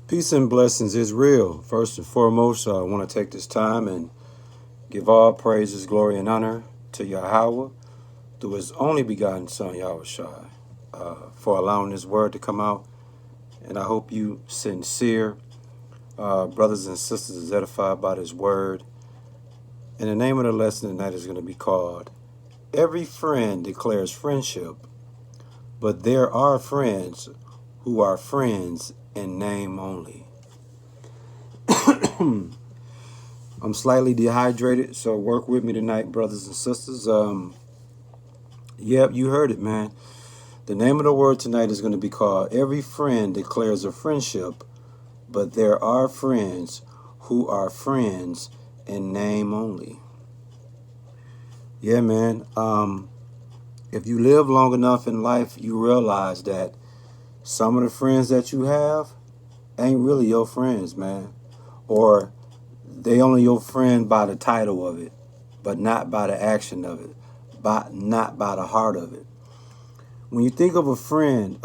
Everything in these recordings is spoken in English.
Peace and blessings is real. First and foremost, I want to take this time and give all praises, glory, and honor to Yahweh through His only begotten Son, Yahweh Shai, for allowing His word to come out. And I hope you sincere brothers and sisters is edified by this word. And the name of the lesson tonight is going to be called Every Friend Declares Friendship, but there are friends who are friends in name only. I'm slightly dehydrated, so work with me tonight, brothers and sisters. Yep, you heard it, man. The name of the word tonight is going to be called Every Friend Declares a Friendship, but there are friends who are friends in name only. Yeah, man. If you live long enough in life, you realize that some of the friends that you have ain't really your friends, man. Or they only your friend by the title of it, but not by the action of it, not by the heart of it. When you think of a friend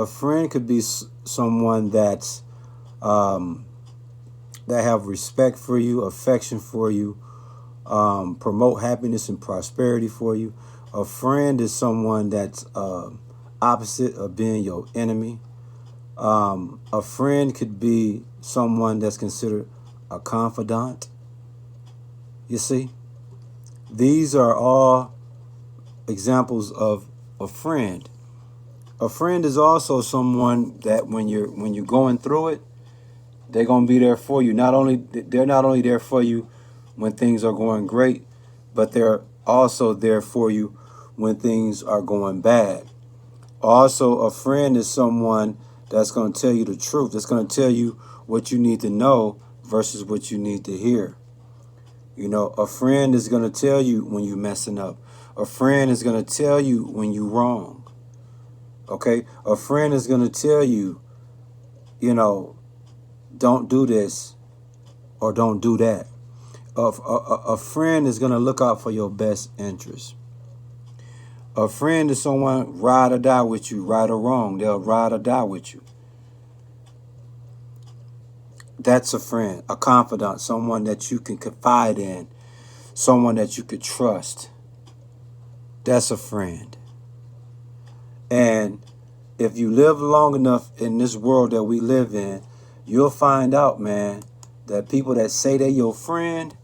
could be someone that's that have respect for you, affection for you, promote happiness and prosperity for you. A friend is someone that's opposite of being your enemy. A friend could be someone that's considered a confidant. You see, these are all examples of a friend. A friend is also someone that when you're going through it, they're gonna be there for you. They're not only there for you when things are going great, but they're also there for you when things are going bad. Also, a friend is someone that's going to tell you the truth. That's going to tell you what you need to know versus what you need to hear. You know, a friend is going to tell you when you're messing up. A friend is going to tell you when you're wrong. Okay? A friend is going to tell you, don't do this or don't do that. A friend is going to look out for your best interest. A friend is someone ride or die with you, right or wrong. They'll ride or die with you. That's a friend, a confidant, someone that you can confide in, someone that you could trust. That's a friend. And if you live long enough in this world that we live in, you'll find out, man, that people that say they're your friend,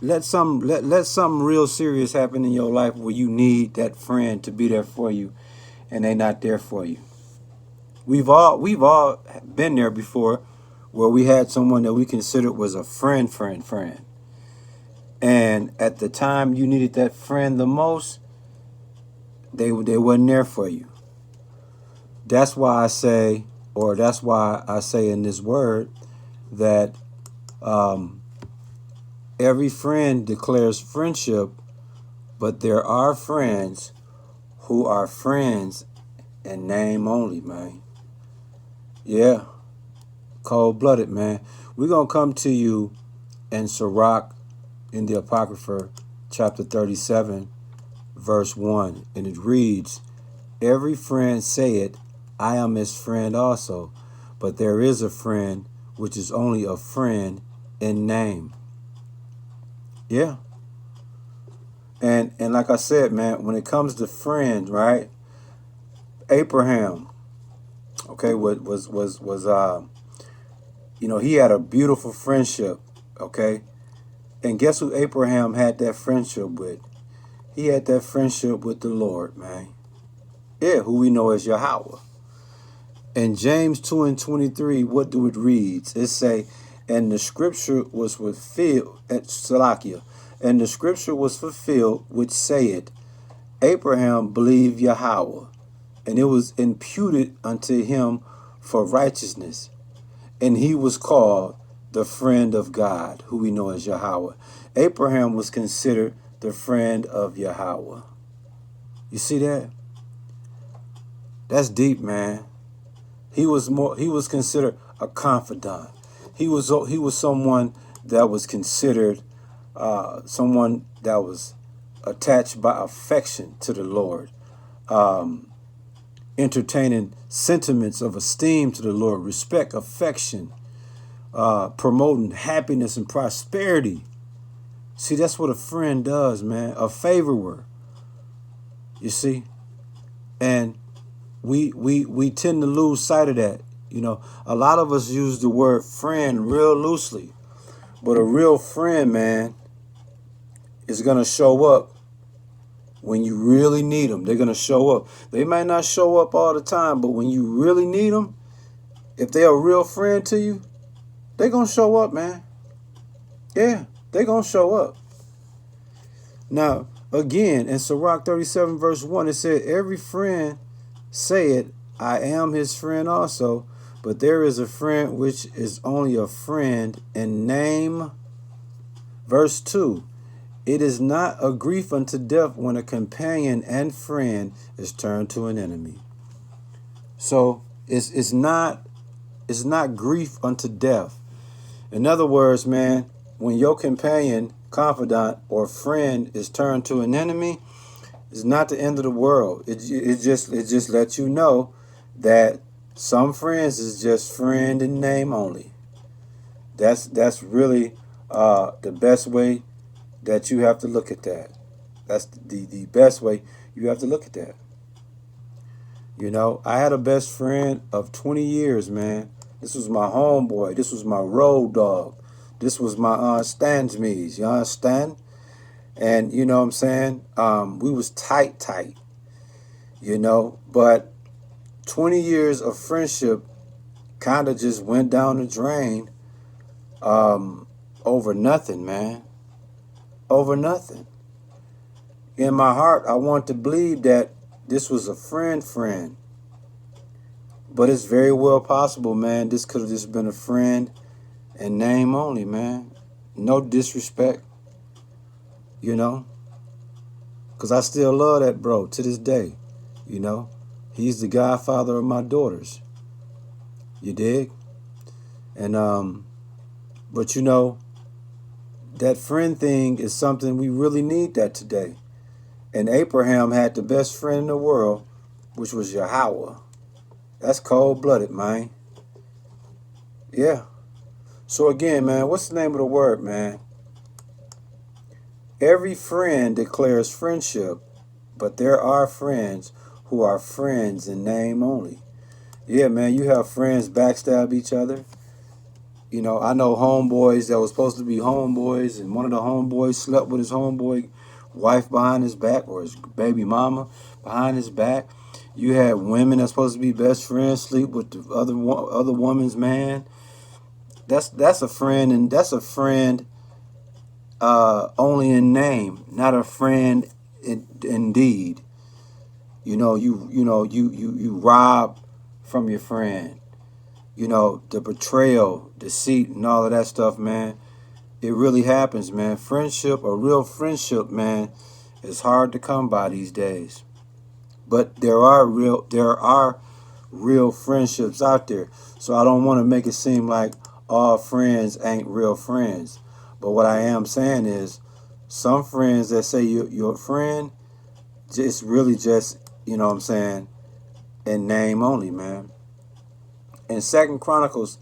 let something real serious happen in your life where you need that friend to be there for you, and they're not there for you. We've all been there before, where we had someone that we considered was a friend, and at the time you needed that friend the most, they wasn't there for you. That's why I say in this word that every friend declares friendship, but there are friends who are friends in name only, man. Yeah, cold-blooded, man. We're going to come to you in Sirach, in the Apocrypha, chapter 37, verse 1. And it reads, Every friend saith, I am his friend also, but there is a friend which is only a friend in name. Yeah. And like I said, man, when it comes to friends, right? Abraham, okay, he had a beautiful friendship, okay? And guess who Abraham had that friendship with? He had that friendship with the Lord, man. Yeah, who we know as Yahweh. In James 2 and 23, what do it reads? It say, and the scripture was fulfilled at Salakia. And the scripture was fulfilled, which saith, Abraham believed Yahweh, and it was imputed unto him for righteousness. And he was called the friend of God, who we know as Yahweh. Abraham was considered the friend of Yahweh. You see that? That's deep, man. He was considered a confidant. He was someone that was considered someone that was attached by affection to the Lord. entertaining sentiments of esteem to the Lord, respect, affection, promoting happiness and prosperity. See, that's what a friend does, man. A favorer. You see? And we tend to lose sight of that. You know, a lot of us use the word friend real loosely. But a real friend, man, is going to show up when you really need them. They're going to show up. They might not show up all the time, but when you really need them, if they're a real friend to you, they're going to show up, man. Yeah, they're going to show up. Now, again, in Sirach 37, verse 1, it said, every friend saith, I am his friend also, but there is a friend which is only a friend in name. Verse 2, it is not a grief unto death when a companion and friend is turned to an enemy. So it's not grief unto death. In other words, man, when your companion, confidant, or friend is turned to an enemy, it's not the end of the world. It just lets you know that some friends is just friend in name only. That's really the best way that you have to look at that. That's the best way you have to look at that. You know, I had a best friend of 20 years, man. This was my homeboy. This was my road dog. This was my Stansmees. You understand? And you know what I'm saying? We was tight, you know, but 20 years of friendship kind of just went down the drain over nothing, man. Over nothing. In my heart, I want to believe that this was a friend. But it's very well possible, man, this could have just been a friend in name only, man. No disrespect, you know. Because I still love that bro to this day, you know. He's the godfather of my daughters. You dig? And, but you know, that friend thing is something we really need that today. And Abraham had the best friend in the world, which was Yahweh. That's cold-blooded, man. Yeah. So again, man, what's the name of the word, man? Every friend declares friendship, but there are friends who are friends in name only. Yeah, man, you have friends backstab each other. You know, I know homeboys that were supposed to be homeboys, and one of the homeboys slept with his homeboy wife behind his back, or his baby mama behind his back. You had women that's supposed to be best friends sleep with the other woman's man. That's a friend, and that's a friend only in name, not a friend indeed. You know, you rob from your friend. You know, the betrayal, deceit, and all of that stuff, man. It really happens, man. Friendship, a real friendship, man, is hard to come by these days. But there are real friendships out there. So I don't want to make it seem like all friends ain't real friends. But what I am saying is, some friends that say you're a friend, it's really just, you know what I'm saying, in name only, man. In 2 Chronicles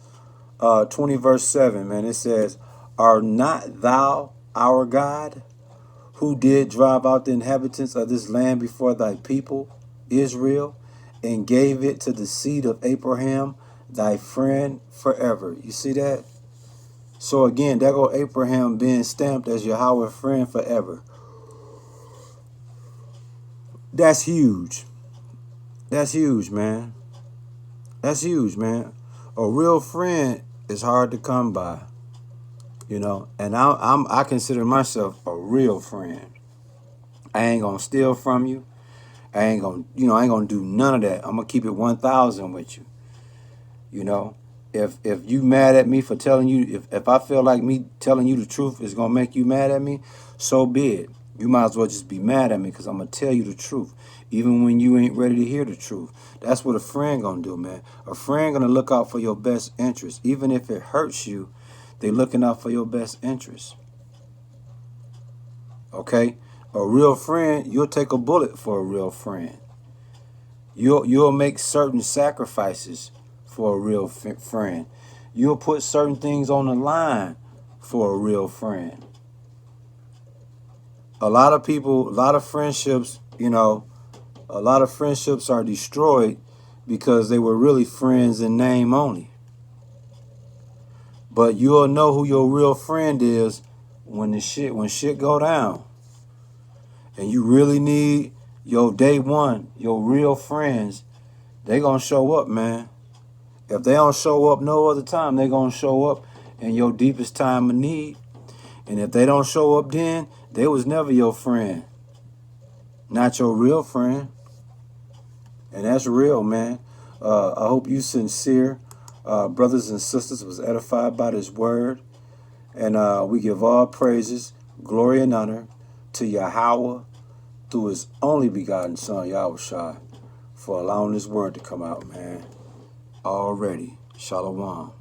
20 verse 7, man, it says, are not thou our God, who did drive out the inhabitants of this land before thy people, Israel, and gave it to the seed of Abraham, thy friend forever? You see that? So again, there go Abraham being stamped as Yahweh friend forever. That's huge. That's huge, man. That's huge, man. A real friend is hard to come by, you know. And I consider myself a real friend. I ain't gonna steal from you. I ain't gonna do none of that. I'm gonna keep it 1,000 with you. You know, if you mad at me for telling you, if I feel like me telling you the truth is gonna make you mad at me, so be it. You might as well just be mad at me, because I'm gonna tell you the truth, even when you ain't ready to hear the truth. That's what a friend gonna do, man. A friend gonna look out for your best interest, even if it hurts you. They looking out for your best interest. Okay, a real friend, you'll take a bullet for a real friend. You'll make certain sacrifices for a real friend. You'll put certain things on the line for a real friend. A lot of people, a lot of friendships, a lot of friendships are destroyed because they were really friends in name only. But you'll know who your real friend is when shit go down. And you really need your day one, your real friends. They gonna show up, man. If they don't show up no other time, they gonna show up in your deepest time of need. And if they don't show up then, they was never your friend. Not your real friend. And that's real, man. I hope you sincere brothers and sisters was edified by this word. And we give all praises, glory, and honor to Yahweh through his only begotten son, Yahushua, for allowing this word to come out, man. Already. Shalom.